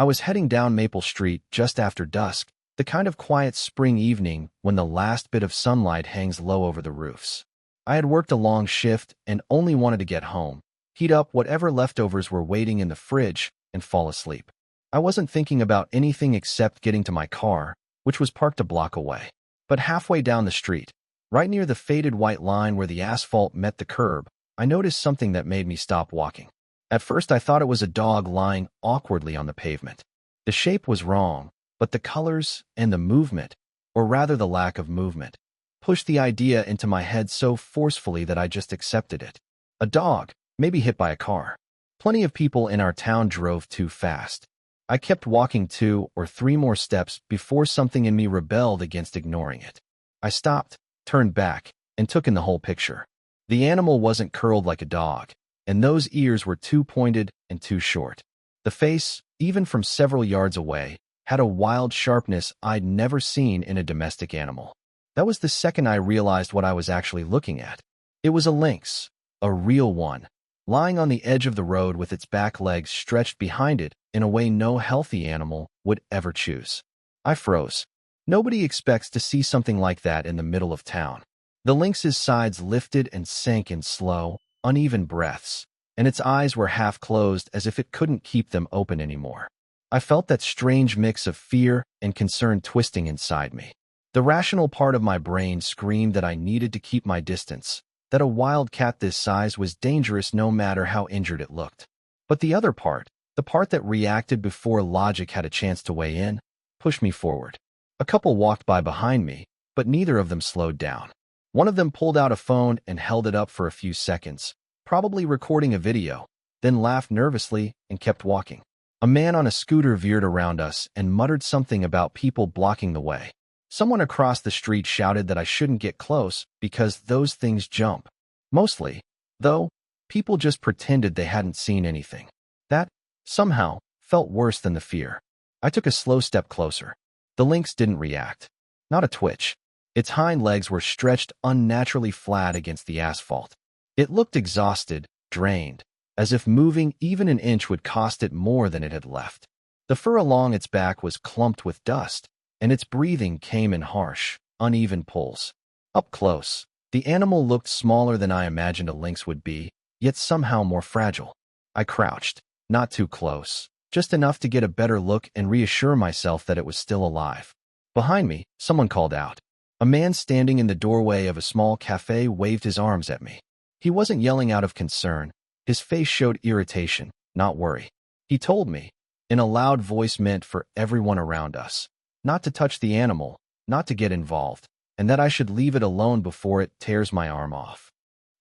I was heading down Maple Street just after dusk, the kind of quiet spring evening when the last bit of sunlight hangs low over the roofs. I had worked a long shift and only wanted to get home, heat up whatever leftovers were waiting in the fridge, and fall asleep. I wasn't thinking about anything except getting to my car, which was parked a block away. But halfway down the street, right near the faded white line where the asphalt met the curb, I noticed something that made me stop walking. At first I thought it was a dog lying awkwardly on the pavement. The shape was wrong, but the colors and the movement, or rather the lack of movement, pushed the idea into my head so forcefully that I just accepted it. A dog, maybe hit by a car. Plenty of people in our town drove too fast. I kept walking 2 or 3 more steps before something in me rebelled against ignoring it. I stopped, turned back, and took in the whole picture. The animal wasn't curled like a dog, and those ears were too pointed and too short. The face, even from several yards away, had a wild sharpness I'd never seen in a domestic animal. That was the second I realized what I was actually looking at. It was a lynx, a real one, lying on the edge of the road with its back legs stretched behind it in a way no healthy animal would ever choose. I froze. Nobody expects to see something like that in the middle of town. The lynx's sides lifted and sank in slow, uneven breaths, and its eyes were half closed as if it couldn't keep them open anymore. I felt that strange mix of fear and concern twisting inside me. The rational part of my brain screamed that I needed to keep my distance, that a wild cat this size was dangerous no matter how injured it looked. But the other part, the part that reacted before logic had a chance to weigh in, pushed me forward. A couple walked by behind me, but neither of them slowed down. One of them pulled out a phone and held it up for a few seconds, probably recording a video, then laughed nervously and kept walking. A man on a scooter veered around us and muttered something about people blocking the way. Someone across the street shouted that I shouldn't get close because those things jump. Mostly, though, people just pretended they hadn't seen anything. That, somehow, felt worse than the fear. I took a slow step closer. The lynx didn't react. Not a twitch. Its hind legs were stretched unnaturally flat against the asphalt. It looked exhausted, drained, as if moving even an inch would cost it more than it had left. The fur along its back was clumped with dust, and its breathing came in harsh, uneven pulls. Up close, the animal looked smaller than I imagined a lynx would be, yet somehow more fragile. I crouched, not too close, just enough to get a better look and reassure myself that it was still alive. Behind me, someone called out. A man standing in the doorway of a small cafe waved his arms at me. He wasn't yelling out of concern. His face showed irritation, not worry. He told me, in a loud voice meant for everyone around us, not to touch the animal, not to get involved, and that I should leave it alone before it tears my arm off.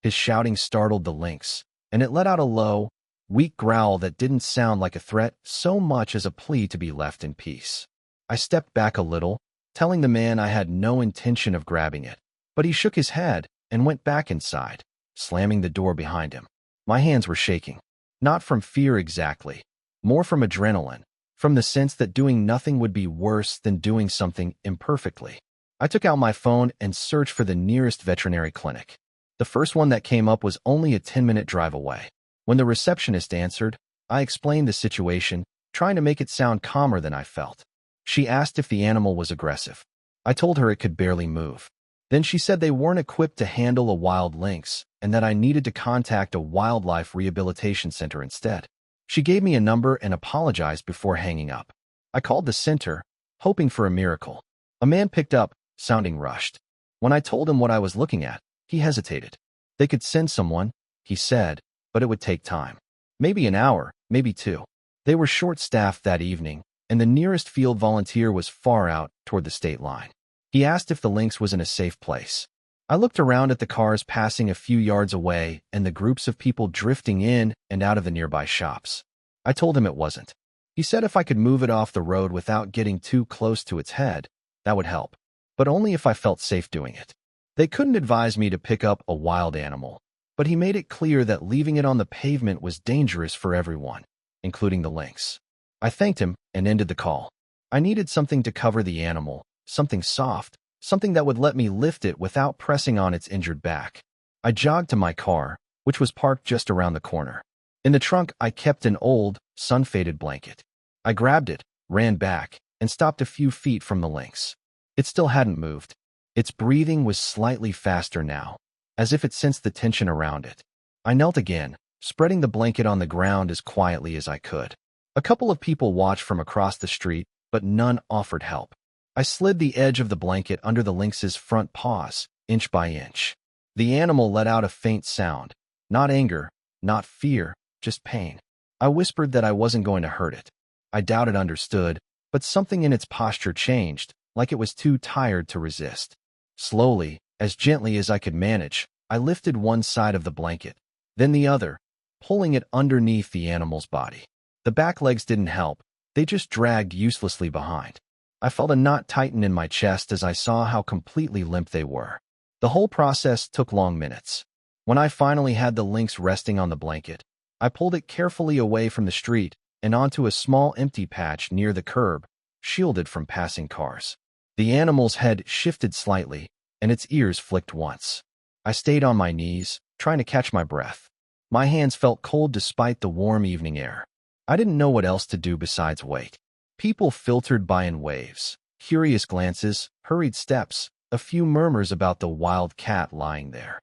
His shouting startled the lynx, and it let out a low, weak growl that didn't sound like a threat so much as a plea to be left in peace. I stepped back a little, telling the man I had no intention of grabbing it, but he shook his head and went back inside, slamming the door behind him. My hands were shaking, not from fear exactly, more from adrenaline, from the sense that doing nothing would be worse than doing something imperfectly. I took out my phone and searched for the nearest veterinary clinic. The first one that came up was only a 10-minute drive away. When the receptionist answered, I explained the situation, trying to make it sound calmer than I felt. She asked if the animal was aggressive. I told her it could barely move. Then she said they weren't equipped to handle a wild lynx and that I needed to contact a wildlife rehabilitation center instead. She gave me a number and apologized before hanging up. I called the center, hoping for a miracle. A man picked up, sounding rushed. When I told him what I was looking at, he hesitated. They could send someone, he said, but it would take time. Maybe an hour, maybe 2. They were short-staffed that evening, and the nearest field volunteer was far out toward the state line. He asked if the lynx was in a safe place. I looked around at the cars passing a few yards away and the groups of people drifting in and out of the nearby shops. I told him it wasn't. He said if I could move it off the road without getting too close to its head, that would help, but only if I felt safe doing it. They couldn't advise me to pick up a wild animal, but he made it clear that leaving it on the pavement was dangerous for everyone, including the lynx. I thanked him and ended the call. I needed something to cover the animal, something soft, something that would let me lift it without pressing on its injured back. I jogged to my car, which was parked just around the corner. In the trunk, I kept an old, sun-faded blanket. I grabbed it, ran back, and stopped a few feet from the lynx. It still hadn't moved. Its breathing was slightly faster now, as if it sensed the tension around it. I knelt again, spreading the blanket on the ground as quietly as I could. A couple of people watched from across the street, but none offered help. I slid the edge of the blanket under the lynx's front paws, inch by inch. The animal let out a faint sound. Not anger, not fear, just pain. I whispered that I wasn't going to hurt it. I doubt it understood, but something in its posture changed, like it was too tired to resist. Slowly, as gently as I could manage, I lifted one side of the blanket, then the other, pulling it underneath the animal's body. The back legs didn't help, they just dragged uselessly behind. I felt a knot tighten in my chest as I saw how completely limp they were. The whole process took long minutes. When I finally had the lynx resting on the blanket, I pulled it carefully away from the street and onto a small empty patch near the curb, shielded from passing cars. The animal's head shifted slightly, and its ears flicked once. I stayed on my knees, trying to catch my breath. My hands felt cold despite the warm evening air. I didn't know what else to do besides wait. People filtered by in waves, curious glances, hurried steps, a few murmurs about the wild cat lying there.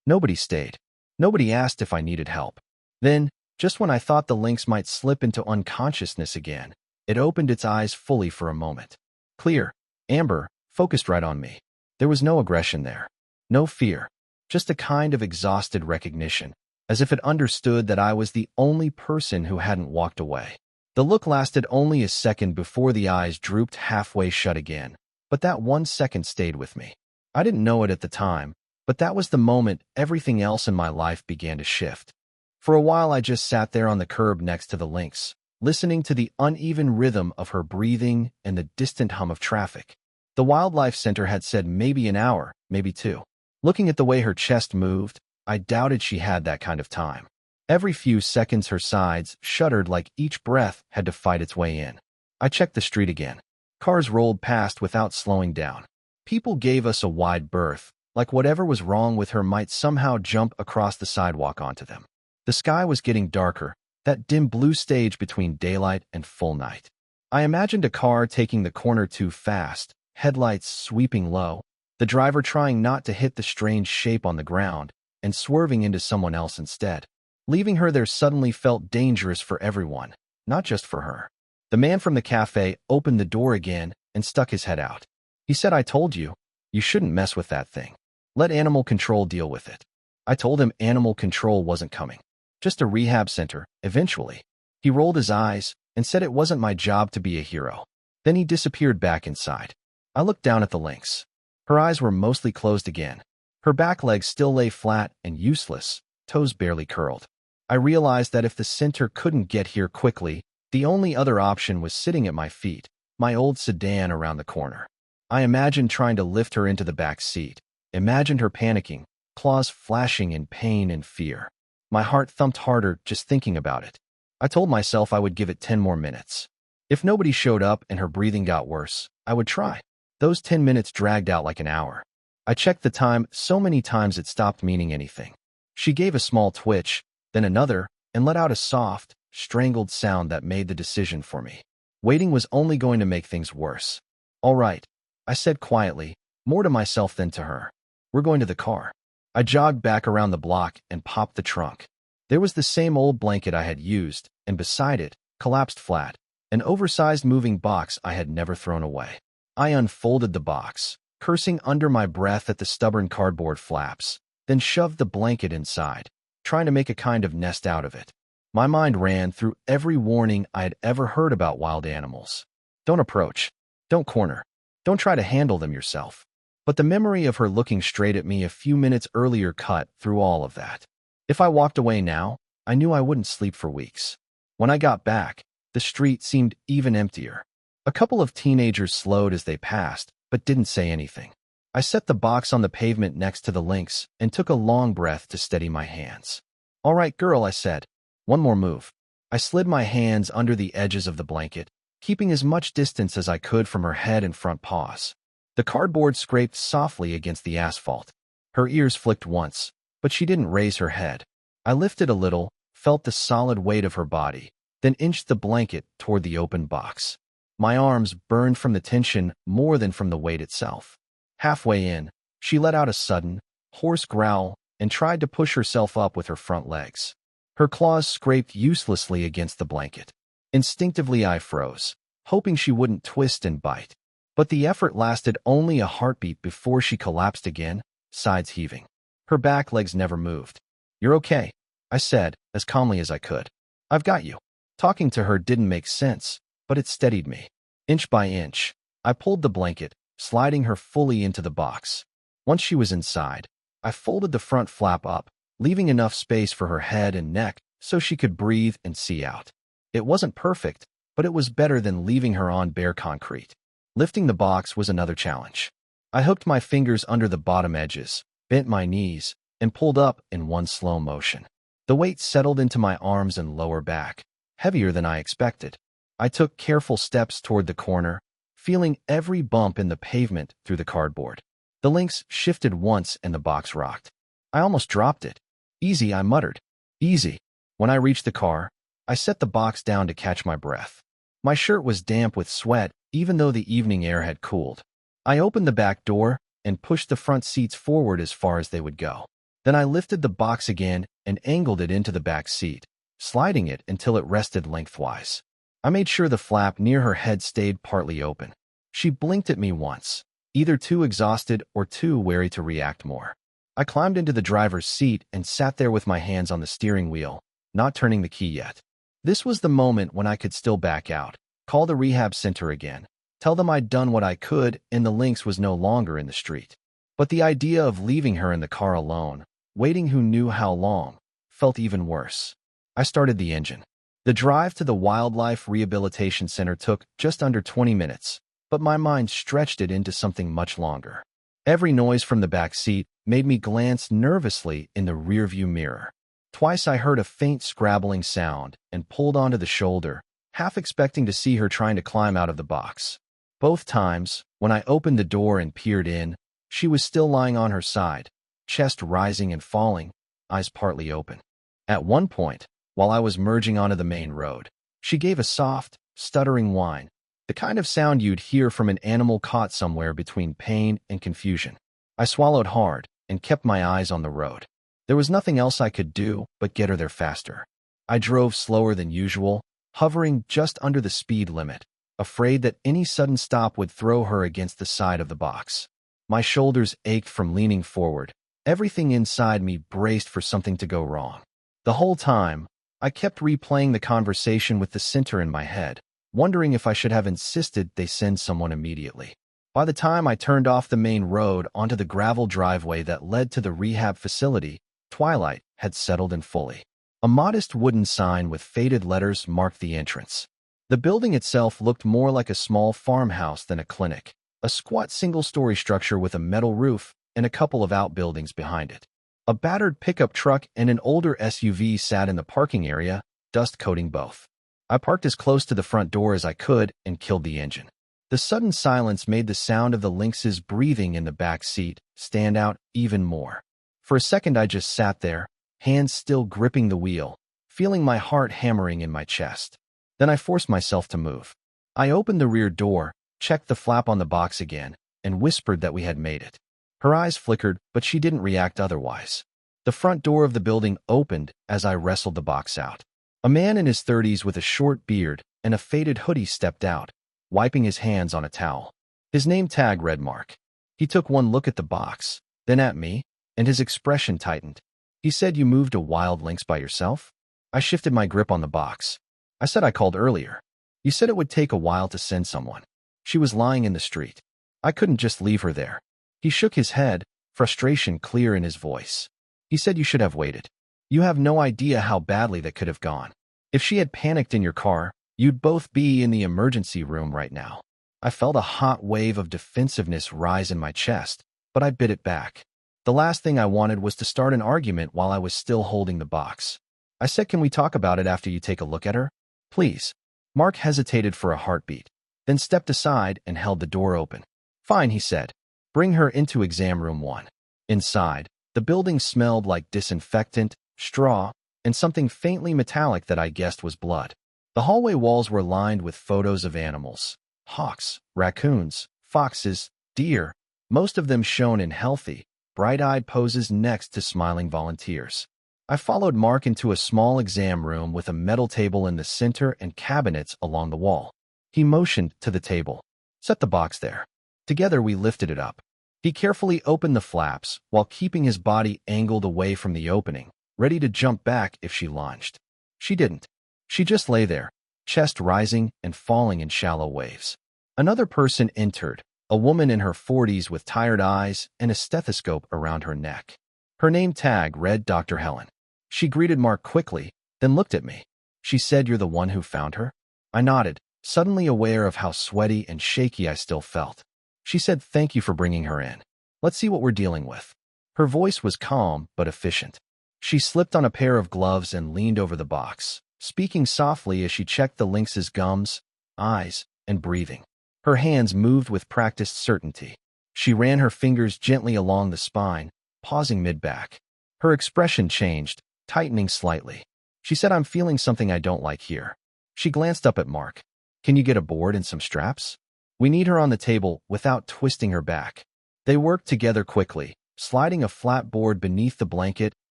Nobody stayed. Nobody asked if I needed help. Then, just when I thought the lynx might slip into unconsciousness again, it opened its eyes fully for a moment. Clear, amber, focused right on me. There was no aggression there. No fear. Just a kind of exhausted recognition, as if it understood that I was the only person who hadn't walked away. The look lasted only a second before the eyes drooped halfway shut again, but that 1 second stayed with me. I didn't know it at the time, but that was the moment everything else in my life began to shift. For a while I just sat there on the curb next to the lynx, listening to the uneven rhythm of her breathing and the distant hum of traffic. The wildlife center had said maybe an hour, maybe 2. Looking at the way her chest moved, I doubted she had that kind of time. Every few seconds her sides shuddered like each breath had to fight its way in. I checked the street again. Cars rolled past without slowing down. People gave us a wide berth, like whatever was wrong with her might somehow jump across the sidewalk onto them. The sky was getting darker, that dim blue stage between daylight and full night. I imagined a car taking the corner too fast, headlights sweeping low, the driver trying not to hit the strange shape on the ground, and swerving into someone else instead. Leaving her there suddenly felt dangerous for everyone, not just for her. The man from the cafe opened the door again and stuck his head out. He said, "I told you, you shouldn't mess with that thing. Let animal control deal with it." I told him animal control wasn't coming. Just a rehab center, eventually. He rolled his eyes and said it wasn't my job to be a hero. Then he disappeared back inside. I looked down at the lynx. Her eyes were mostly closed again. Her back legs still lay flat and useless, toes barely curled. I realized that if the center couldn't get here quickly, the only other option was sitting at my feet, my old sedan around the corner. I imagined trying to lift her into the back seat, imagined her panicking, claws flashing in pain and fear. My heart thumped harder just thinking about it. I told myself I would give it 10 more minutes. If nobody showed up and her breathing got worse, I would try. Those 10 minutes dragged out like an hour. I checked the time so many times it stopped meaning anything. She gave a small twitch, then another, and let out a soft, strangled sound that made the decision for me. Waiting was only going to make things worse. "All right," I said quietly, more to myself than to her. "We're going to the car." I jogged back around the block and popped the trunk. There was the same old blanket I had used, and beside it, collapsed flat, an oversized moving box I had never thrown away. I unfolded the box, cursing under my breath at the stubborn cardboard flaps, then shoved the blanket inside, trying to make a kind of nest out of it. My mind ran through every warning I had ever heard about wild animals. Don't approach. Don't corner. Don't try to handle them yourself. But the memory of her looking straight at me a few minutes earlier cut through all of that. If I walked away now, I knew I wouldn't sleep for weeks. When I got back, the street seemed even emptier. A couple of teenagers slowed as they passed, but didn't say anything. I set the box on the pavement next to the lynx and took a long breath to steady my hands. "All right, girl," I said. "One more move." I slid my hands under the edges of the blanket, keeping as much distance as I could from her head and front paws. The cardboard scraped softly against the asphalt. Her ears flicked once, but she didn't raise her head. I lifted a little, felt the solid weight of her body, then inched the blanket toward the open box. My arms burned from the tension more than from the weight itself. Halfway in, she let out a sudden, hoarse growl and tried to push herself up with her front legs. Her claws scraped uselessly against the blanket. Instinctively, I froze, hoping she wouldn't twist and bite. But the effort lasted only a heartbeat before she collapsed again, sides heaving. Her back legs never moved. "You're okay," I said, as calmly as I could. "I've got you." Talking to her didn't make sense, but it steadied me. Inch by inch, I pulled the blanket, sliding her fully into the box. Once she was inside, I folded the front flap up, leaving enough space for her head and neck so she could breathe and see out. It wasn't perfect, but it was better than leaving her on bare concrete. Lifting the box was another challenge. I hooked my fingers under the bottom edges, bent my knees, and pulled up in one slow motion. The weight settled into my arms and lower back, heavier than I expected. I took careful steps toward the corner, feeling every bump in the pavement through the cardboard. The lynx shifted once and the box rocked. I almost dropped it. "Easy," I muttered. "Easy." When I reached the car, I set the box down to catch my breath. My shirt was damp with sweat, even though the evening air had cooled. I opened the back door and pushed the front seats forward as far as they would go. Then I lifted the box again and angled it into the back seat, sliding it until it rested lengthwise. I made sure the flap near her head stayed partly open. She blinked at me once, either too exhausted or too wary to react more. I climbed into the driver's seat and sat there with my hands on the steering wheel, not turning the key yet. This was the moment when I could still back out, call the rehab center again, tell them I'd done what I could and the lynx was no longer in the street. But the idea of leaving her in the car alone, waiting who knew how long, felt even worse. I started the engine. The drive to the Wildlife Rehabilitation Center took just under 20 minutes, but my mind stretched it into something much longer. Every noise from the back seat made me glance nervously in the rearview mirror. Twice I heard a faint scrabbling sound and pulled onto the shoulder, half expecting to see her trying to climb out of the box. Both times, when I opened the door and peered in, she was still lying on her side, chest rising and falling, eyes partly open. At one point, while I was merging onto the main road, she gave a soft, stuttering whine, the kind of sound you'd hear from an animal caught somewhere between pain and confusion. I swallowed hard and kept my eyes on the road. There was nothing else I could do but get her there faster. I drove slower than usual, hovering just under the speed limit, afraid that any sudden stop would throw her against the side of the box. My shoulders ached from leaning forward. Everything inside me braced for something to go wrong. The whole time, I kept replaying the conversation with the center in my head, wondering if I should have insisted they send someone immediately. By the time I turned off the main road onto the gravel driveway that led to the rehab facility, twilight had settled in fully. A modest wooden sign with faded letters marked the entrance. The building itself looked more like a small farmhouse than a clinic, a squat single-story structure with a metal roof and a couple of outbuildings behind it. A battered pickup truck and an older SUV sat in the parking area, dust coating both. I parked as close to the front door as I could and killed the engine. The sudden silence made the sound of the lynx's breathing in the back seat stand out even more. For a second I just sat there, hands still gripping the wheel, feeling my heart hammering in my chest. Then I forced myself to move. I opened the rear door, checked the flap on the box again, and whispered that we had made it. Her eyes flickered, but she didn't react otherwise. The front door of the building opened as I wrestled the box out. A man in his 30s with a short beard and a faded hoodie stepped out, wiping his hands on a towel. His name tag read Mark. He took one look at the box, then at me, and his expression tightened. He said, "You moved a wild lynx by yourself?" I shifted my grip on the box. I said, "I called earlier. You said it would take a while to send someone. She was lying in the street. I couldn't just leave her there." He shook his head, frustration clear in his voice. He said, "You should have waited. You have no idea how badly that could have gone. If she had panicked in your car, you'd both be in the emergency room right now." I felt a hot wave of defensiveness rise in my chest, but I bit it back. The last thing I wanted was to start an argument while I was still holding the box. I said, "Can we talk about it after you take a look at her? Please." Mark hesitated for a heartbeat, then stepped aside and held the door open. "Fine," he said. "Bring her into exam room 1. Inside, the building smelled like disinfectant, straw, and something faintly metallic that I guessed was blood. The hallway walls were lined with photos of animals: hawks, raccoons, foxes, deer, most of them shown in healthy, bright-eyed poses next to smiling volunteers. I followed Mark into a small exam room with a metal table in the center and cabinets along the wall. He motioned to the table. "Set the box there." Together we lifted it up. He carefully opened the flaps while keeping his body angled away from the opening, ready to jump back if she lunged. She didn't. She just lay there, chest rising and falling in shallow waves. Another person entered, a woman in her 40s with tired eyes and a stethoscope around her neck. Her name tag read Dr. Helen. She greeted Mark quickly, then looked at me. She said, "You're the one who found her?" I nodded, suddenly aware of how sweaty and shaky I still felt. She said, "Thank you for bringing her in. Let's see what we're dealing with." Her voice was calm but efficient. She slipped on a pair of gloves and leaned over the box, speaking softly as she checked the lynx's gums, eyes, and breathing. Her hands moved with practiced certainty. She ran her fingers gently along the spine, pausing mid-back. Her expression changed, tightening slightly. She said, "I'm feeling something I don't like here." She glanced up at Mark. "Can you get a board and some straps? We need her on the table without twisting her back." They worked together quickly, sliding a flat board beneath the blanket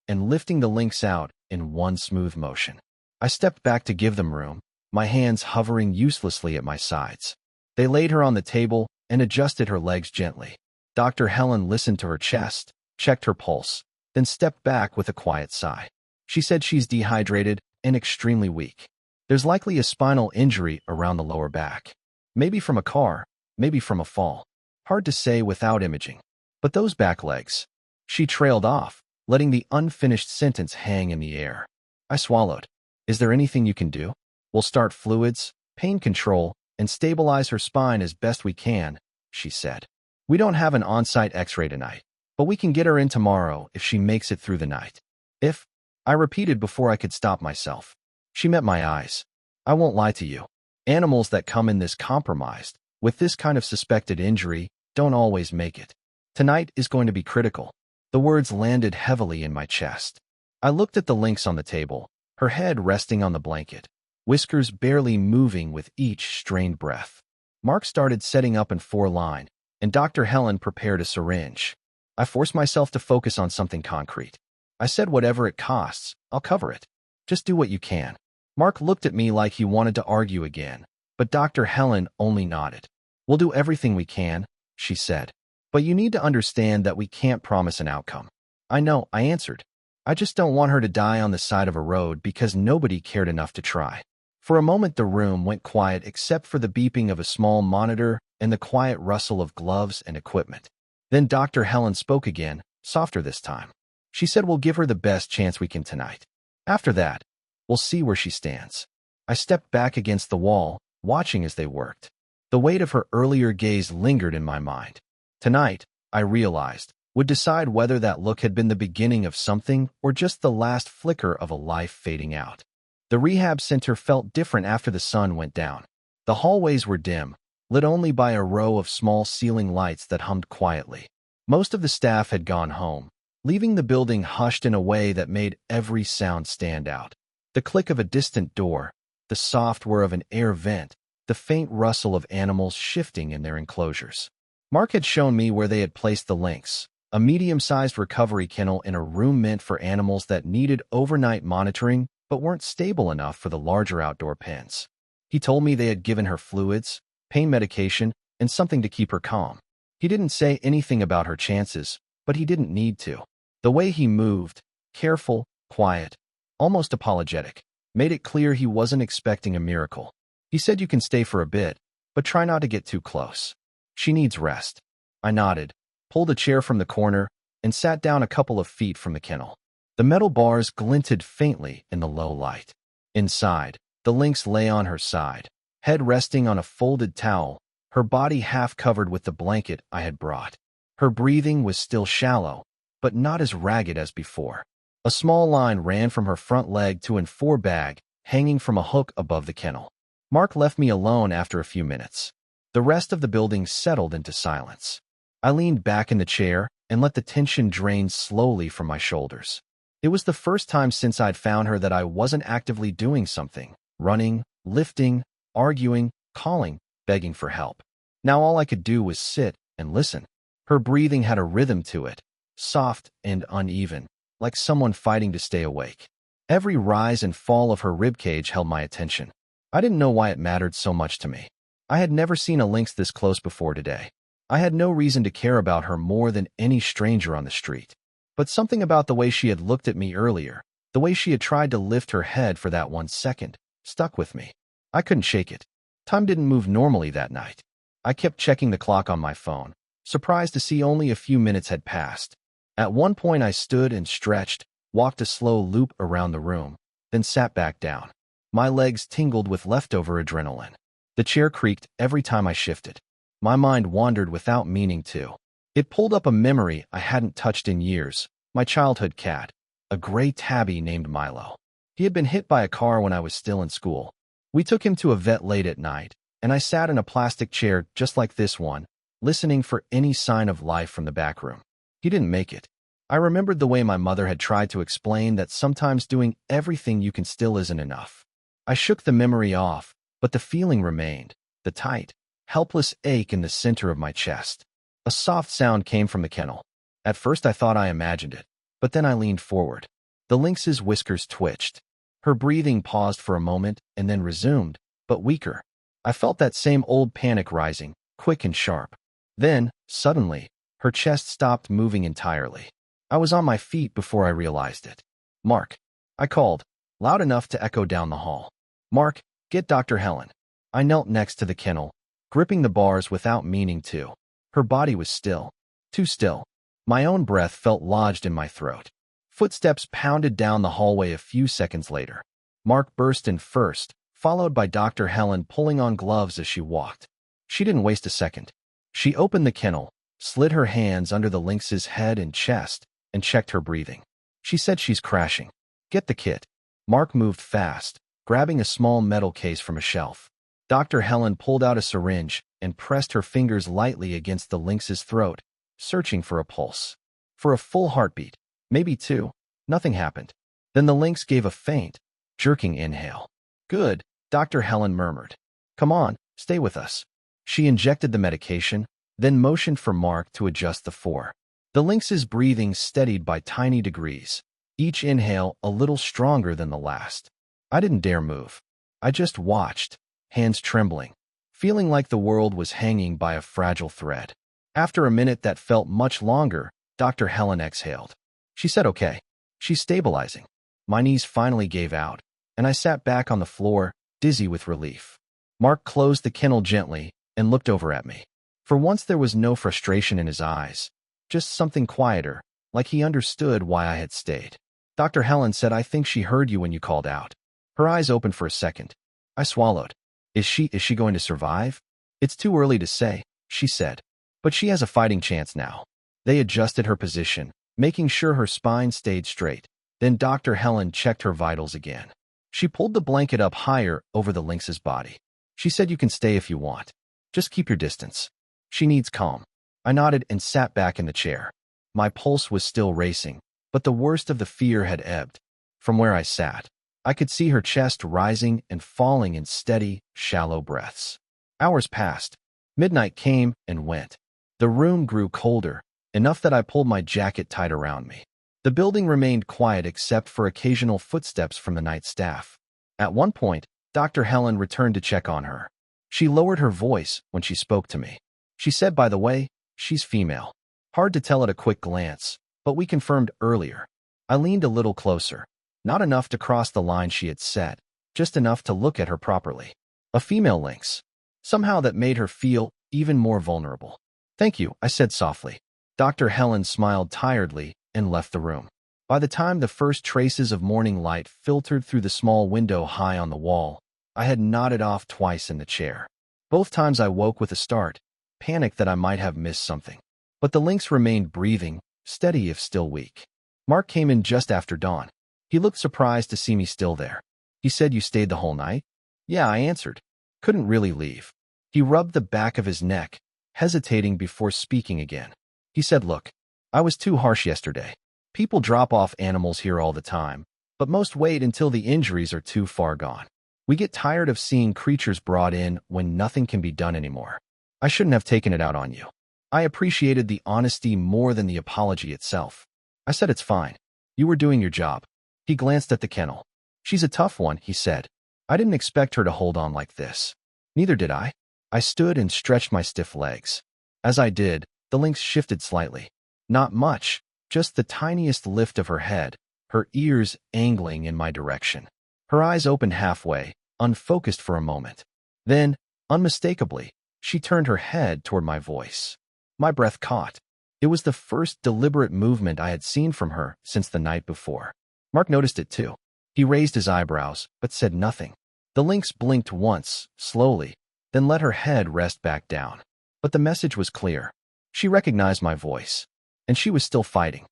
and lifting the lynx out in one smooth motion. I stepped back to give them room, my hands hovering uselessly at my sides. They laid her on the table and adjusted her legs gently. Dr. Helen listened to her chest, checked her pulse, then stepped back with a quiet sigh. She said, "She's dehydrated and extremely weak. There's likely a spinal injury around the lower back. Maybe from a car, maybe from a fall. Hard to say without imaging. But those back legs." She trailed off, letting the unfinished sentence hang in the air. I swallowed. "Is there anything you can do? We'll start fluids, pain control, and stabilize her spine as best we can," she said. "We don't have an on-site x-ray tonight, but we can get her in tomorrow if she makes it through the night." "If," I repeated before I could stop myself. She met my eyes. "I won't lie to you. Animals that come in this compromised, with this kind of suspected injury, don't always make it. Tonight is going to be critical." The words landed heavily in my chest. I looked at the lynx on the table, her head resting on the blanket, whiskers barely moving with each strained breath. Mark started setting up in 4-line, and Dr. Helen prepared a syringe. I forced myself to focus on something concrete. I said, "Whatever it costs, I'll cover it. Just do what you can." Mark looked at me like he wanted to argue again, but Dr. Helen only nodded. "We'll do everything we can," she said. "But you need to understand that we can't promise an outcome." "I know," I answered. "I just don't want her to die on the side of a road because nobody cared enough to try." For a moment the room went quiet except for the beeping of a small monitor and the quiet rustle of gloves and equipment. Then Dr. Helen spoke again, softer this time. She said, "We'll give her the best chance we can tonight. After that, we'll see where she stands." I stepped back against the wall, watching as they worked. The weight of her earlier gaze lingered in my mind. Tonight, I realized, would decide whether that look had been the beginning of something or just the last flicker of a life fading out. The rehab center felt different after the sun went down. The hallways were dim, lit only by a row of small ceiling lights that hummed quietly. Most of the staff had gone home, leaving the building hushed in a way that made every sound stand out. The click of a distant door, the soft whir of an air vent, the faint rustle of animals shifting in their enclosures. Mark had shown me where they had placed the lynx, a medium-sized recovery kennel in a room meant for animals that needed overnight monitoring but weren't stable enough for the larger outdoor pens. He told me they had given her fluids, pain medication, and something to keep her calm. He didn't say anything about her chances, but he didn't need to. The way he moved, careful, quiet, almost apologetic, made it clear he wasn't expecting a miracle. He said, "You can stay for a bit, but try not to get too close. She needs rest." I nodded, pulled a chair from the corner, and sat down a couple of feet from the kennel. The metal bars glinted faintly in the low light. Inside, the lynx lay on her side, head resting on a folded towel, her body half covered with the blanket I had brought. Her breathing was still shallow, but not as ragged as before. A small line ran from her front leg to an forebag, hanging from a hook above the kennel. Mark left me alone after a few minutes. The rest of the building settled into silence. I leaned back in the chair and let the tension drain slowly from my shoulders. It was the first time since I'd found her that I wasn't actively doing something, running, lifting, arguing, calling, begging for help. Now all I could do was sit and listen. Her breathing had a rhythm to it, soft and uneven, like someone fighting to stay awake. Every rise and fall of her ribcage held my attention. I didn't know why it mattered so much to me. I had never seen a lynx this close before today. I had no reason to care about her more than any stranger on the street. But something about the way she had looked at me earlier, the way she had tried to lift her head for that 1 second, stuck with me. I couldn't shake it. Time didn't move normally that night. I kept checking the clock on my phone, surprised to see only a few minutes had passed. At one point I stood and stretched, walked a slow loop around the room, then sat back down. My legs tingled with leftover adrenaline. The chair creaked every time I shifted. My mind wandered without meaning to. It pulled up a memory I hadn't touched in years, my childhood cat, a gray tabby named Milo. He had been hit by a car when I was still in school. We took him to a vet late at night, and I sat in a plastic chair just like this one, listening for any sign of life from the back room. He didn't make it. I remembered the way my mother had tried to explain that sometimes doing everything you can still isn't enough. I shook the memory off, but the feeling remained, the tight, helpless ache in the center of my chest. A soft sound came from the kennel. At first I thought I imagined it, but then I leaned forward. The lynx's whiskers twitched. Her breathing paused for a moment and then resumed, but weaker. I felt that same old panic rising, quick and sharp. Then, suddenly, her chest stopped moving entirely. I was on my feet before I realized it. "Mark," I called, loud enough to echo down the hall. "Mark, get Dr. Helen." I knelt next to the kennel, gripping the bars without meaning to. Her body was still, too still. My own breath felt lodged in my throat. Footsteps pounded down the hallway a few seconds later. Mark burst in first, followed by Dr. Helen pulling on gloves as she walked. She didn't waste a second. She opened the kennel, slid her hands under the lynx's head and chest, and checked her breathing. She said, "She's crashing. Get the kit." Mark moved fast, grabbing a small metal case from a shelf. Dr. Helen pulled out a syringe and pressed her fingers lightly against the lynx's throat, searching for a pulse. For a full heartbeat, maybe two, nothing happened. Then the lynx gave a faint, jerking inhale. "Good," Dr. Helen murmured. "Come on, stay with us." She injected the medication, then motioned for Mark to adjust the four. The lynx's breathing steadied by tiny degrees, each inhale a little stronger than the last. I didn't dare move. I just watched, hands trembling, feeling like the world was hanging by a fragile thread. After a minute that felt much longer, Dr. Helen exhaled. She said, "Okay, she's stabilizing." My knees finally gave out, and I sat back on the floor, dizzy with relief. Mark closed the kennel gently and looked over at me. For once there was no frustration in his eyes, just something quieter, like he understood why I had stayed. Dr. Helen said, "I think she heard you when you called out." Her eyes opened for a second. I swallowed. Is she going to survive?" "It's too early to say," she said. "But she has a fighting chance now." They adjusted her position, making sure her spine stayed straight. Then Dr. Helen checked her vitals again. She pulled the blanket up higher over the lynx's body. She said, "You can stay if you want. Just keep your distance. She needs calm." I nodded and sat back in the chair. My pulse was still racing, but the worst of the fear had ebbed. From where I sat, I could see her chest rising and falling in steady, shallow breaths. Hours passed. Midnight came and went. The room grew colder, enough that I pulled my jacket tight around me. The building remained quiet except for occasional footsteps from the night staff. At one point, Dr. Helen returned to check on her. She lowered her voice when she spoke to me. She said, "By the way, she's female." Hard to tell at a quick glance, but we confirmed earlier. I leaned a little closer. Not enough to cross the line she had set, just enough to look at her properly. A female lynx. Somehow that made her feel even more vulnerable. "Thank you," I said softly. Dr. Helen smiled tiredly and left the room. By the time the first traces of morning light filtered through the small window high on the wall, I had nodded off twice in the chair. Both times I woke with a start, panicked that I might have missed something. But the lynx remained breathing, steady if still weak. Mark came in just after dawn. He looked surprised to see me still there. He said, "You stayed the whole night?" "Yeah," I answered. Couldn't really leave. He rubbed the back of his neck, hesitating before speaking again. He said, "Look, I was too harsh yesterday. People drop off animals here all the time, but most wait until the injuries are too far gone. We get tired of seeing creatures brought in when nothing can be done anymore. I shouldn't have taken it out on you. I appreciated the honesty more than the apology itself. I said it's fine. You were doing your job. He glanced at the kennel. She's a tough one, he said. I didn't expect her to hold on like this. Neither did I. I stood and stretched my stiff legs. As I did, the lynx shifted slightly. Not much, just the tiniest lift of her head, her ears angling in my direction. Her eyes opened halfway, unfocused for a moment. Then, unmistakably, she turned her head toward my voice. My breath caught. It was the first deliberate movement I had seen from her since the night before. Mark noticed it too. He raised his eyebrows, but said nothing. The lynx blinked once, slowly, then let her head rest back down. But the message was clear. She recognized my voice, and she was still fighting.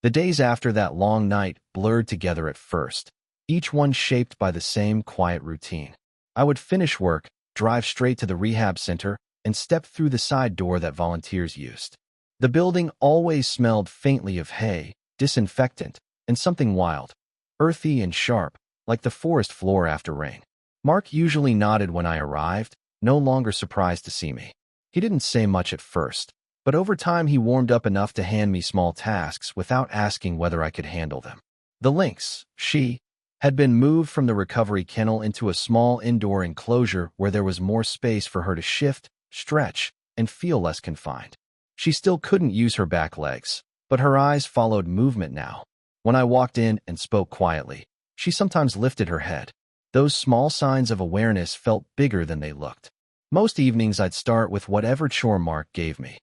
The days after that long night blurred together at first, each one shaped by the same quiet routine. I would finish work, drive straight to the rehab center, and step through the side door that volunteers used. The building always smelled faintly of hay, disinfectant, and something wild, earthy and sharp, like the forest floor after rain. Mark usually nodded when I arrived, no longer surprised to see me. He didn't say much at first, but over time he warmed up enough to hand me small tasks without asking whether I could handle them. The lynx, she, had been moved from the recovery kennel into a small indoor enclosure where there was more space for her to shift, stretch, and feel less confined. She still couldn't use her back legs, but her eyes followed movement now. When I walked in and spoke quietly, she sometimes lifted her head. Those small signs of awareness felt bigger than they looked. Most evenings I'd start with whatever chore Mark gave me.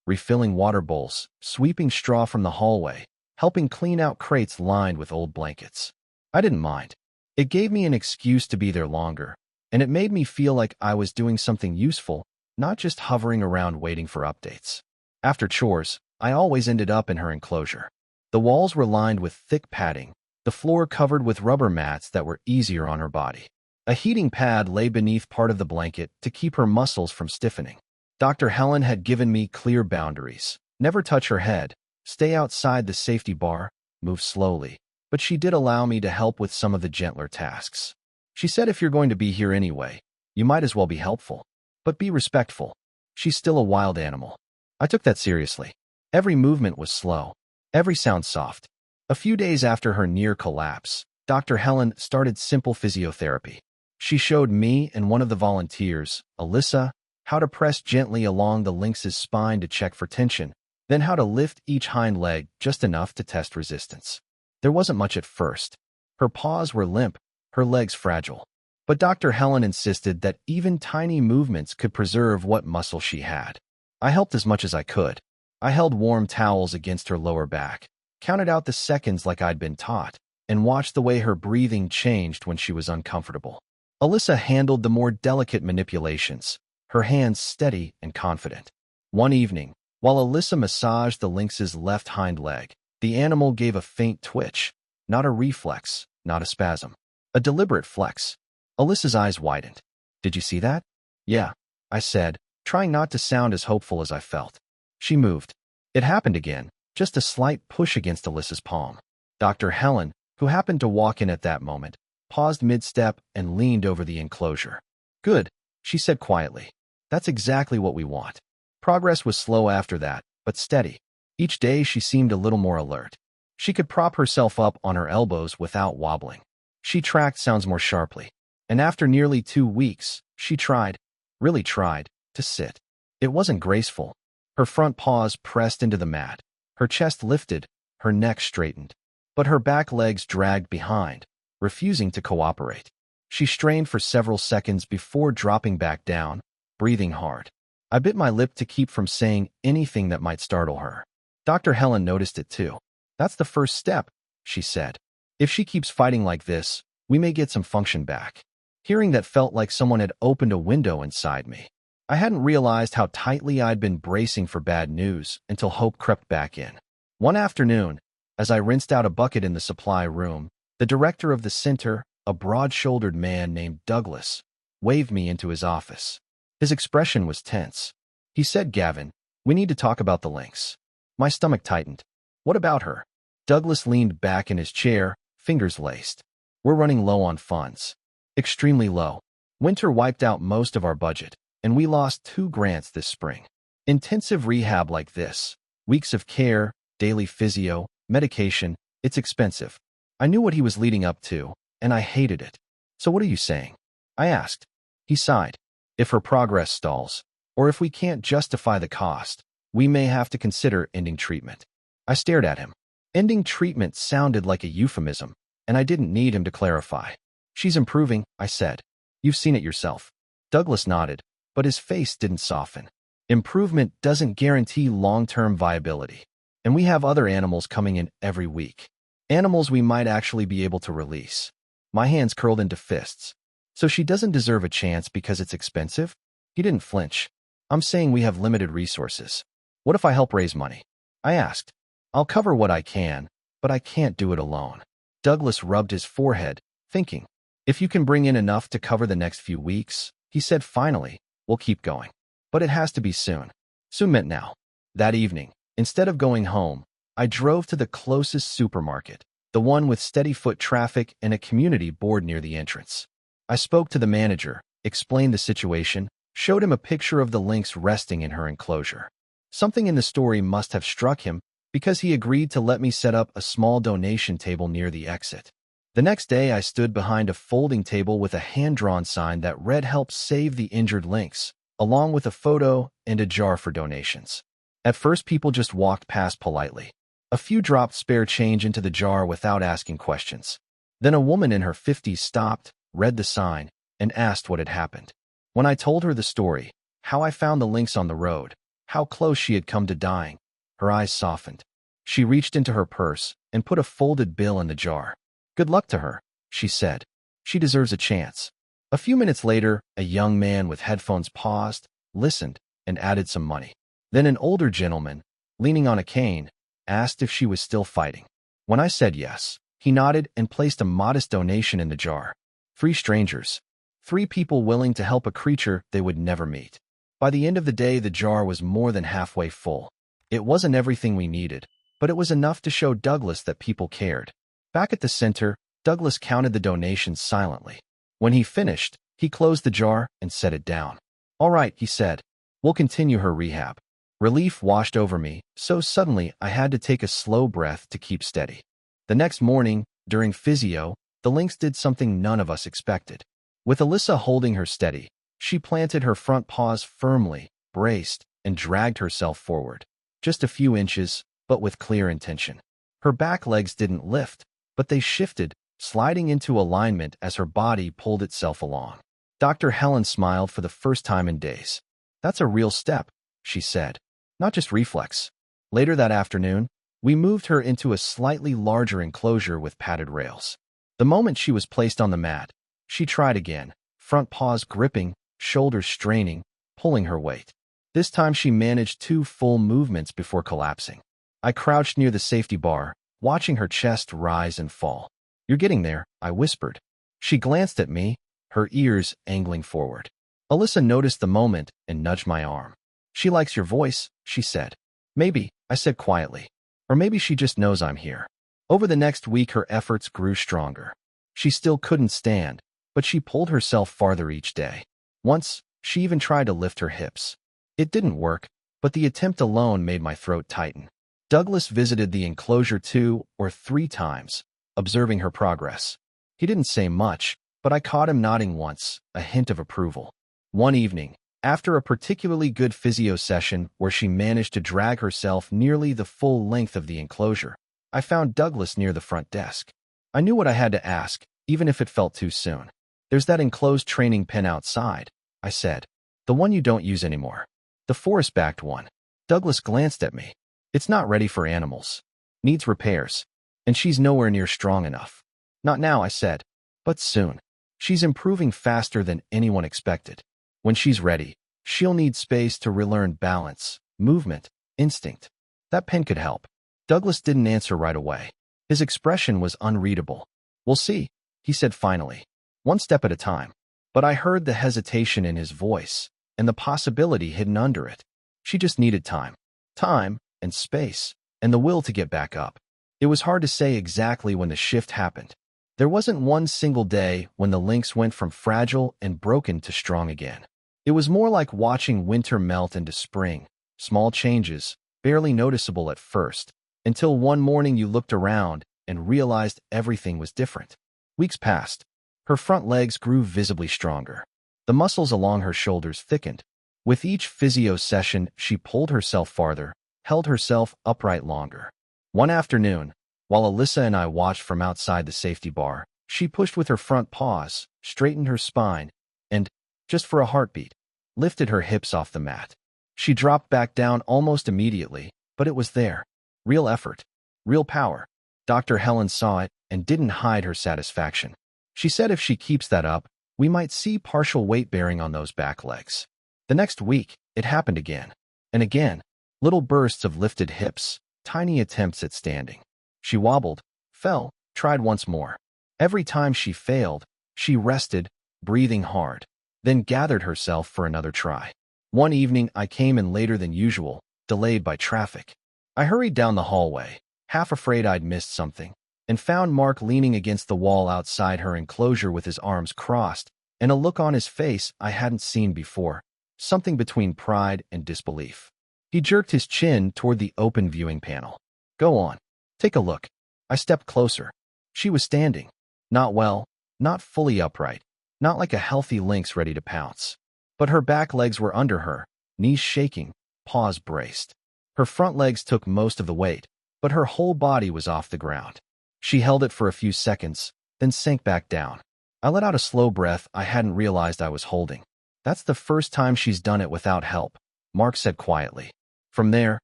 Refilling water bowls, sweeping straw from the hallway, helping clean out crates lined with old blankets. I didn't mind. It gave me an excuse to be there longer, and it made me feel like I was doing something useful, not just hovering around waiting for updates. After chores, I always ended up in her enclosure. The walls were lined with thick padding, the floor covered with rubber mats that were easier on her body. A heating pad lay beneath part of the blanket to keep her muscles from stiffening. Dr. Helen had given me clear boundaries. Never touch her head, stay outside the safety bar, move slowly. But she did allow me to help with some of the gentler tasks. She said if you're going to be here anyway, you might as well be helpful. But be respectful. She's still a wild animal. I took that seriously. Every movement was slow, every sound soft. A few days after her near collapse, Dr. Helen started simple physiotherapy. She showed me and one of the volunteers, Alyssa, how to press gently along the lynx's spine to check for tension, then how to lift each hind leg just enough to test resistance. There wasn't much at first. Her paws were limp, her legs fragile. But Dr. Helen insisted that even tiny movements could preserve what muscle she had. I helped as much as I could. I held warm towels against her lower back, counted out the seconds like I'd been taught, and watched the way her breathing changed when she was uncomfortable. Alyssa handled the more delicate manipulations, her hands steady and confident. One evening, while Alyssa massaged the lynx's left hind leg, the animal gave a faint twitch, not a reflex, not a spasm, a deliberate flex. Alyssa's eyes widened. Did you see that? Yeah, I said, trying not to sound as hopeful as I felt. She moved. It happened again, just a slight push against Alyssa's palm. Dr. Helen, who happened to walk in at that moment, paused mid-step and leaned over the enclosure. Good, she said quietly. That's exactly what we want. Progress was slow after that, but steady. Each day she seemed a little more alert. She could prop herself up on her elbows without wobbling. She tracked sounds more sharply. And after nearly 2 weeks, she tried, really tried, to sit. It wasn't graceful. Her front paws pressed into the mat. Her chest lifted, her neck straightened. But her back legs dragged behind, refusing to cooperate. She strained for several seconds before dropping back down, breathing hard. I bit my lip to keep from saying anything that might startle her. Dr. Helen noticed it too. That's the first step, she said. If she keeps fighting like this, we may get some function back. Hearing that felt like someone had opened a window inside me. I hadn't realized how tightly I'd been bracing for bad news until hope crept back in. One afternoon, as I rinsed out a bucket in the supply room, the director of the center, a broad-shouldered man named Douglas, waved me into his office. His expression was tense. He said, "Gavin, we need to talk about the lynx." My stomach tightened. What about her? Douglas leaned back in his chair, fingers laced. We're running low on funds. Extremely low. Winter wiped out most of our budget, and we lost 2 grants this spring. Intensive rehab like this, weeks of care, daily physio, medication, it's expensive. I knew what he was leading up to, and I hated it. So what are you saying? I asked. He sighed. If her progress stalls, or if we can't justify the cost, we may have to consider ending treatment. I stared at him. Ending treatment sounded like a euphemism, and I didn't need him to clarify. She's improving, I said. You've seen it yourself. Douglas nodded, but his face didn't soften. Improvement doesn't guarantee long-term viability, and we have other animals coming in every week. Animals we might actually be able to release. My hands curled into fists. So she doesn't deserve a chance because it's expensive? He didn't flinch. I'm saying we have limited resources. What if I help raise money? I asked. I'll cover what I can, but I can't do it alone. Douglas rubbed his forehead, thinking. If you can bring in enough to cover the next few weeks, he said finally, we'll keep going. But it has to be soon. Soon meant now. That evening, instead of going home, I drove to the closest supermarket, the one with steady foot traffic and a community board near the entrance. I spoke to the manager, explained the situation, showed him a picture of the lynx resting in her enclosure. Something in the story must have struck him because he agreed to let me set up a small donation table near the exit. The next day, I stood behind a folding table with a hand-drawn sign that read "Help Save the Injured Lynx," along with a photo and a jar for donations. At first, people just walked past politely. A few dropped spare change into the jar without asking questions. Then a woman in her 50s stopped, read the sign, and asked what had happened. When I told her the story, how I found the lynx on the road, how close she had come to dying, her eyes softened. She reached into her purse and put a folded bill in the jar. Good luck to her, she said. She deserves a chance. A few minutes later, a young man with headphones paused, listened, and added some money. Then an older gentleman, leaning on a cane, asked if she was still fighting. When I said yes, he nodded and placed a modest donation in the jar. 3 strangers. 3 people willing to help a creature they would never meet. By the end of the day, the jar was more than halfway full. It wasn't everything we needed, but it was enough to show Douglas that people cared. Back at the center, Douglas counted the donations silently. When he finished, he closed the jar and set it down. All right, he said. We'll continue her rehab. Relief washed over me, so suddenly I had to take a slow breath to keep steady. The next morning, during physio, the lynx did something none of us expected. With Alyssa holding her steady, she planted her front paws firmly, braced, and dragged herself forward. Just a few inches, but with clear intention. Her back legs didn't lift, but they shifted, sliding into alignment as her body pulled itself along. Dr. Helen smiled for the first time in days. That's a real step, she said. Not just reflex. Later that afternoon, we moved her into a slightly larger enclosure with padded rails. The moment she was placed on the mat, she tried again, front paws gripping, shoulders straining, pulling her weight. This time she managed 2 full movements before collapsing. I crouched near the safety bar, watching her chest rise and fall. You're getting there, I whispered. She glanced at me, her ears angling forward. Alyssa noticed the moment and nudged my arm. She likes your voice, she said. Maybe, I said quietly. Or maybe she just knows I'm here. Over the next week, her efforts grew stronger. She still couldn't stand, but she pulled herself farther each day. Once, she even tried to lift her hips. It didn't work, but the attempt alone made my throat tighten. Douglas visited the enclosure 2 or 3 times, observing her progress. He didn't say much, but I caught him nodding once, a hint of approval. One evening, after a particularly good physio session where she managed to drag herself nearly the full length of the enclosure, I found Douglas near the front desk. I knew what I had to ask, even if it felt too soon. There's that enclosed training pen outside, I said. The one you don't use anymore. The forest-backed one. Douglas glanced at me. It's not ready for animals. Needs repairs. And she's nowhere near strong enough. Not now, I said. But soon. She's improving faster than anyone expected. When she's ready, she'll need space to relearn balance, movement, instinct. That pen could help. Douglas didn't answer right away. His expression was unreadable. We'll see, he said finally. One step at a time. But I heard the hesitation in his voice, and the possibility hidden under it. She just needed time. Time, and space, and the will to get back up. It was hard to say exactly when the shift happened. There wasn't one single day when the lynx went from fragile and broken to strong again. It was more like watching winter melt into spring, small changes, barely noticeable at first, until one morning you looked around and realized everything was different. Weeks passed. Her front legs grew visibly stronger. The muscles along her shoulders thickened. With each physio session, she pulled herself farther, held herself upright longer. One afternoon, while Alyssa and I watched from outside the safety bar, she pushed with her front paws, straightened her spine, and, just for a heartbeat, lifted her hips off the mat. She dropped back down almost immediately, but it was there. Real effort. Real power. Dr. Helen saw it and didn't hide her satisfaction. She said if she keeps that up, we might see partial weight bearing on those back legs. The next week, it happened again. And again. Little bursts of lifted hips, tiny attempts at standing. She wobbled, fell, tried once more. Every time she failed, she rested, breathing hard, then gathered herself for another try. One evening, I came in later than usual, delayed by traffic. I hurried down the hallway, half afraid I'd missed something, and found Mark leaning against the wall outside her enclosure with his arms crossed, and a look on his face I hadn't seen before, something between pride and disbelief. He jerked his chin toward the open viewing panel. Go on. Take a look. I stepped closer. She was standing. Not well, not fully upright, not like a healthy lynx ready to pounce. But her back legs were under her, knees shaking, paws braced. Her front legs took most of the weight, but her whole body was off the ground. She held it for a few seconds, then sank back down. I let out a slow breath I hadn't realized I was holding. That's the first time she's done it without help, Mark said quietly. From there,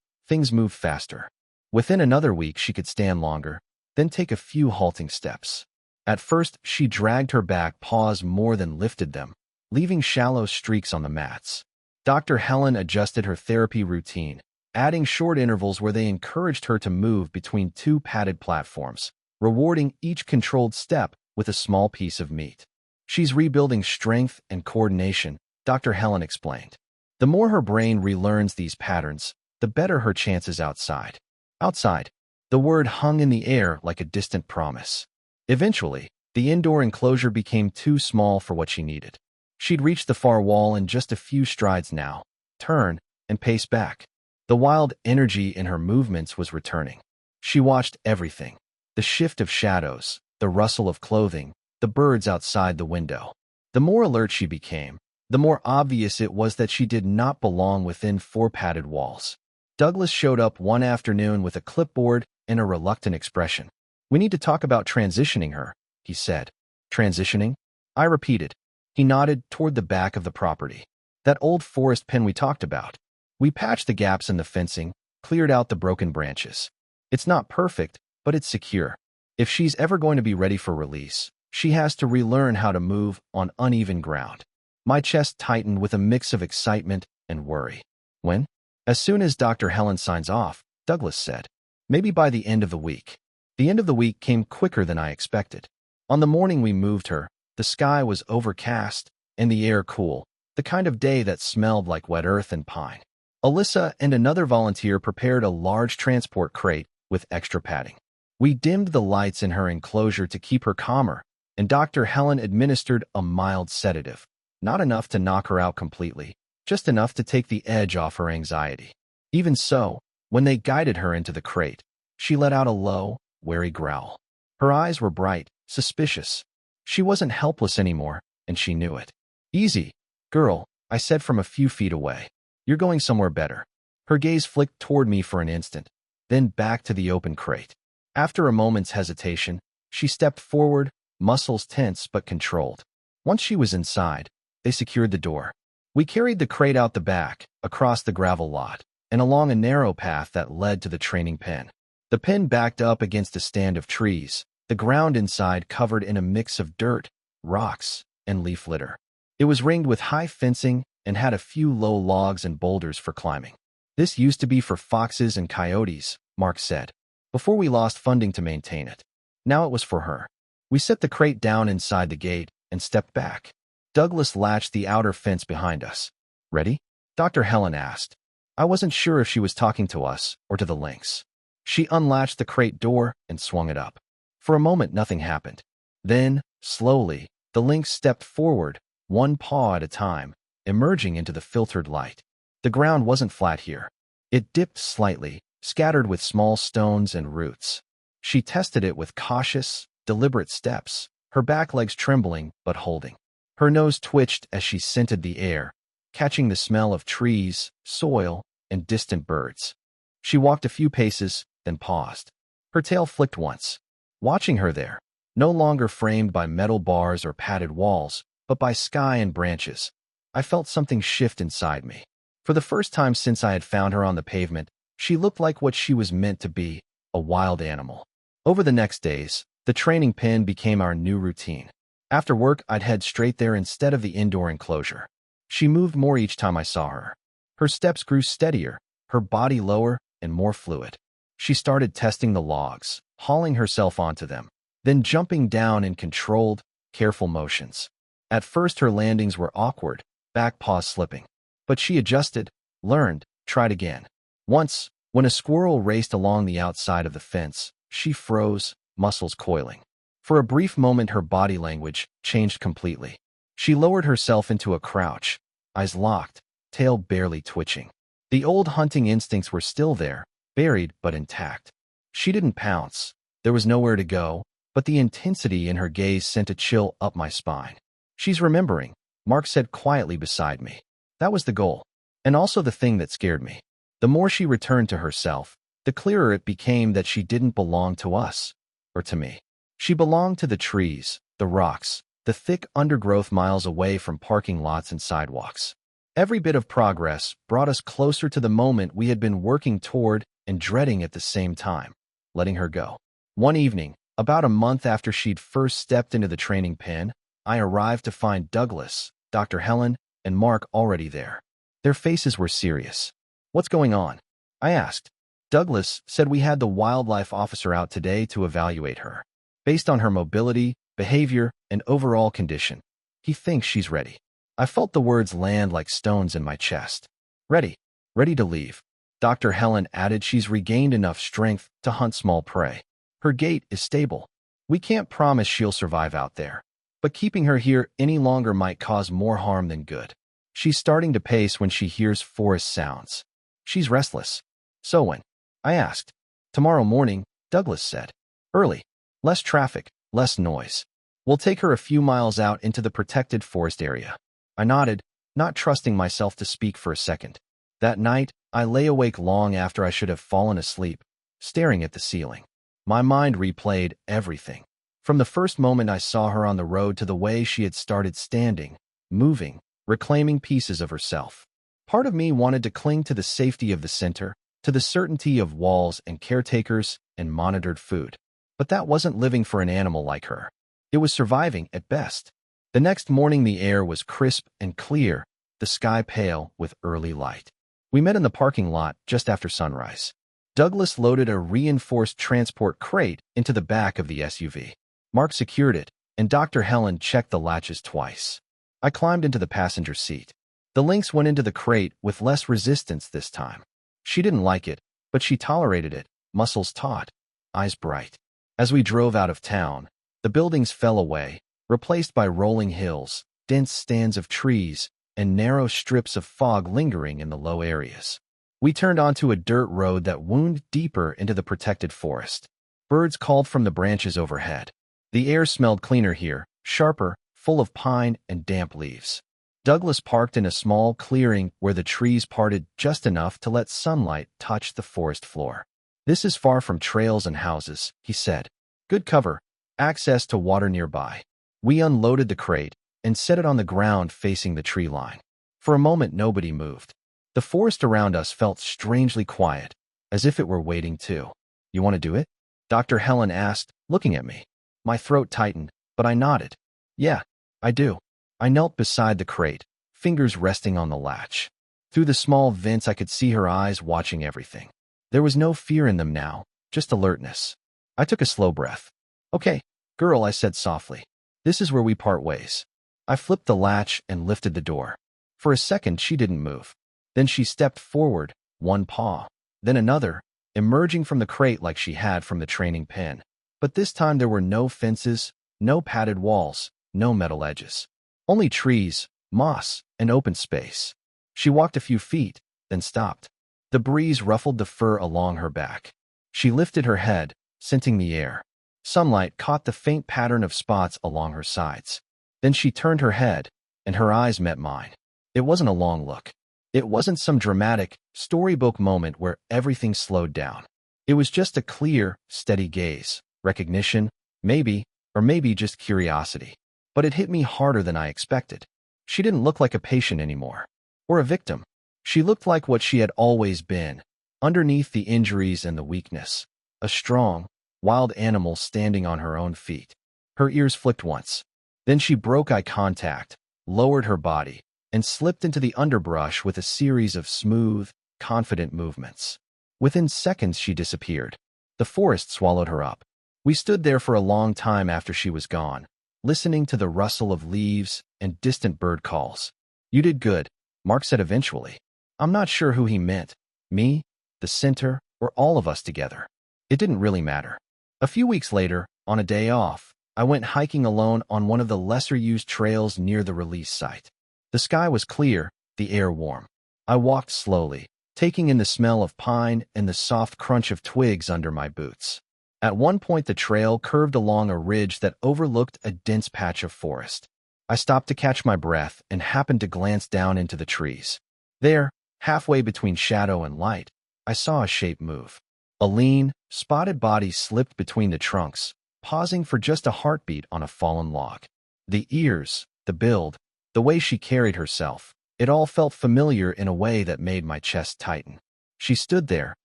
things moved faster. Within another week, she could stand longer, then take a few halting steps. At first, she dragged her back paws more than lifted them, leaving shallow streaks on the mats. Dr. Helen adjusted her therapy routine, adding short intervals where they encouraged her to move between two padded platforms, rewarding each controlled step with a small piece of meat. She's rebuilding strength and coordination, Dr. Helen explained. The more her brain relearns these patterns, the better her chances outside. Outside, the word hung in the air like a distant promise. Eventually, the indoor enclosure became too small for what she needed. She'd reached the far wall in just a few strides now, turn, and pace back. The wild energy in her movements was returning. She watched everything. The shift of shadows, the rustle of clothing, the birds outside the window. The more alert she became, the more obvious it was that she did not belong within four padded walls. Douglas showed up one afternoon with a clipboard and a reluctant expression. We need to talk about transitioning her, he said. Transitioning? I repeated. He nodded toward the back of the property. That old forest pen we talked about. We patched the gaps in the fencing, cleared out the broken branches. It's not perfect, but it's secure. If she's ever going to be ready for release, she has to relearn how to move on uneven ground. My chest tightened with a mix of excitement and worry. When? As soon as Dr. Helen signs off, Douglas said. Maybe by the end of the week. The end of the week came quicker than I expected. On the morning we moved her, the sky was overcast and the air cool, the kind of day that smelled like wet earth and pine. Alyssa and another volunteer prepared a large transport crate with extra padding. We dimmed the lights in her enclosure to keep her calmer, and Dr. Helen administered a mild sedative. Not enough to knock her out completely, just enough to take the edge off her anxiety. Even so, when they guided her into the crate, she let out a low, wary growl. Her eyes were bright, suspicious. She wasn't helpless anymore, and she knew it. Easy, girl, I said from a few feet away. You're going somewhere better. Her gaze flicked toward me for an instant, then back to the open crate. After a moment's hesitation, she stepped forward, muscles tense but controlled. Once she was inside, they secured the door. We carried the crate out the back, across the gravel lot, and along a narrow path that led to the training pen. The pen backed up against a stand of trees, the ground inside covered in a mix of dirt, rocks, and leaf litter. It was ringed with high fencing and had a few low logs and boulders for climbing. This used to be for foxes and coyotes, Mark said, before we lost funding to maintain it. Now it was for her. We set the crate down inside the gate and stepped back. Douglas latched the outer fence behind us. Ready? Dr. Helen asked. I wasn't sure if she was talking to us or to the lynx. She unlatched the crate door and swung it up. For a moment, nothing happened. Then, slowly, the lynx stepped forward, one paw at a time, emerging into the filtered light. The ground wasn't flat here. It dipped slightly, scattered with small stones and roots. She tested it with cautious, deliberate steps, her back legs trembling but holding. Her nose twitched as she scented the air, catching the smell of trees, soil, and distant birds. She walked a few paces, then paused. Her tail flicked once. Watching her there, no longer framed by metal bars or padded walls, but by sky and branches, I felt something shift inside me. For the first time since I had found her on the pavement, she looked like what she was meant to be, a wild animal. Over the next days, the training pen became our new routine. After work, I'd head straight there instead of the indoor enclosure. She moved more each time I saw her. Her steps grew steadier, her body lower and more fluid. She started testing the logs, hauling herself onto them, then jumping down in controlled, careful motions. At first her landings were awkward, back paws slipping. But she adjusted, learned, tried again. Once, when a squirrel raced along the outside of the fence, she froze, muscles coiling. For a brief moment her body language changed completely. She lowered herself into a crouch, eyes locked, tail barely twitching. The old hunting instincts were still there, buried but intact. She didn't pounce. There was nowhere to go, but the intensity in her gaze sent a chill up my spine. "She's remembering," Mark said quietly beside me. That was the goal, and also the thing that scared me. The more she returned to herself, the clearer it became that she didn't belong to us, or to me. She belonged to the trees, the rocks, the thick undergrowth miles away from parking lots and sidewalks. Every bit of progress brought us closer to the moment we had been working toward and dreading at the same time, letting her go. One evening, about a month after she'd first stepped into the training pen, I arrived to find Douglas, Dr. Helen, and Mark already there. Their faces were serious. "What's going on?" I asked. Douglas said we had the wildlife officer out today to evaluate her. Based on her mobility, behavior, and overall condition, he thinks she's ready. I felt the words land like stones in my chest. Ready. Ready to leave. Dr. Helen added she's regained enough strength to hunt small prey. Her gait is stable. We can't promise she'll survive out there, but keeping her here any longer might cause more harm than good. She's starting to pace when she hears forest sounds. She's restless. "So when?" I asked. "Tomorrow morning," Douglas said. "Early. Less traffic, less noise. We'll take her a few miles out into the protected forest area." I nodded, not trusting myself to speak for a second. That night, I lay awake long after I should have fallen asleep, staring at the ceiling. My mind replayed everything. From the first moment I saw her on the road to the way she had started standing, moving, reclaiming pieces of herself. Part of me wanted to cling to the safety of the center, to the certainty of walls and caretakers and monitored food. But that wasn't living for an animal like her. It was surviving at best. The next morning the air was crisp and clear, the sky pale with early light. We met in the parking lot just after sunrise. Douglas loaded a reinforced transport crate into the back of the SUV. Mark secured it, and Dr. Helen checked the latches twice. I climbed into the passenger seat. The lynx went into the crate with less resistance this time. She didn't like it, but she tolerated it, muscles taut, eyes bright. As we drove out of town, the buildings fell away, replaced by rolling hills, dense stands of trees, and narrow strips of fog lingering in the low areas. We turned onto a dirt road that wound deeper into the protected forest. Birds called from the branches overhead. The air smelled cleaner here, sharper, full of pine and damp leaves. Douglas parked in a small clearing where the trees parted just enough to let sunlight touch the forest floor. "This is far from trails and houses," he said. "Good cover, access to water nearby." We unloaded the crate and set it on the ground facing the tree line. For a moment nobody moved. The forest around us felt strangely quiet, as if it were waiting too. "You want to do it?" Dr. Helen asked, looking at me. My throat tightened, but I nodded. "Yeah, I do." I knelt beside the crate, fingers resting on the latch. Through the small vents I could see her eyes watching everything. There was no fear in them now, just alertness. I took a slow breath. "Okay, girl," I said softly. "This is where we part ways." I flipped the latch and lifted the door. For a second she didn't move. Then she stepped forward, one paw, then another, emerging from the crate like she had from the training pen. But this time there were no fences, No padded walls, no metal edges. Only trees, moss, and open space. She walked a few feet, then stopped. The breeze ruffled the fur along her back. She lifted her head, scenting the air. Sunlight caught the faint pattern of spots along her sides. Then she turned her head, and her eyes met mine. It wasn't a long look. It wasn't some dramatic, storybook moment where everything slowed down. It was just a clear, steady gaze, recognition, maybe, or maybe just curiosity. But it hit me harder than I expected. She didn't look like a patient anymore, or a victim. She looked like what she had always been, underneath the injuries and the weakness. A strong, wild animal standing on her own feet. Her ears flicked once. Then she broke eye contact, lowered her body, and slipped into the underbrush with a series of smooth, confident movements. Within seconds she disappeared. The forest swallowed her up. We stood there for a long time after she was gone, listening to the rustle of leaves and distant bird calls. "You did good," Mark said eventually. I'm not sure who he meant, me, the center, or all of us together. It didn't really matter. A few weeks later, on a day off, I went hiking alone on one of the lesser-used trails near the release site. The sky was clear, the air warm. I walked slowly, taking in the smell of pine and the soft crunch of twigs under my boots. At one point the trail curved along a ridge that overlooked a dense patch of forest. I stopped to catch my breath and happened to glance down into the trees. There, halfway between shadow and light, I saw a shape move. A lean, spotted body slipped between the trunks, pausing for just a heartbeat on a fallen log. The ears, the build, the way she carried herself, it all felt familiar in a way that made my chest tighten. She stood there,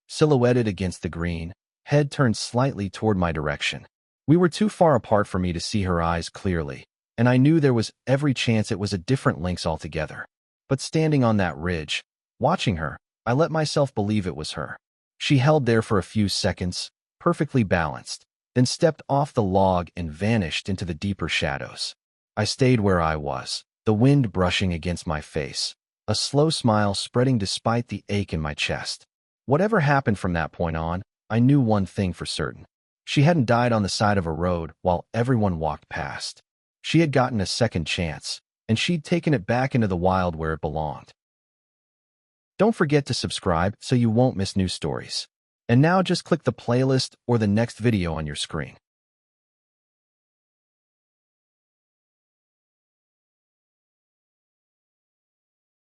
silhouetted against the green, head turned slightly toward my direction. We were too far apart for me to see her eyes clearly, and I knew there was every chance it was a different lynx altogether. But standing on that ridge, watching her, I let myself believe it was her. She held there for a few seconds, perfectly balanced, then stepped off the log and vanished into the deeper shadows. I stayed where I was, the wind brushing against my face, a slow smile spreading despite the ache in my chest. Whatever happened from that point on, I knew one thing for certain. She hadn't died on the side of a road while everyone walked past. She had gotten a second chance, and she'd taken it back into the wild where it belonged. Don't forget to subscribe so you won't miss new stories. And now just click the playlist or the next video on your screen.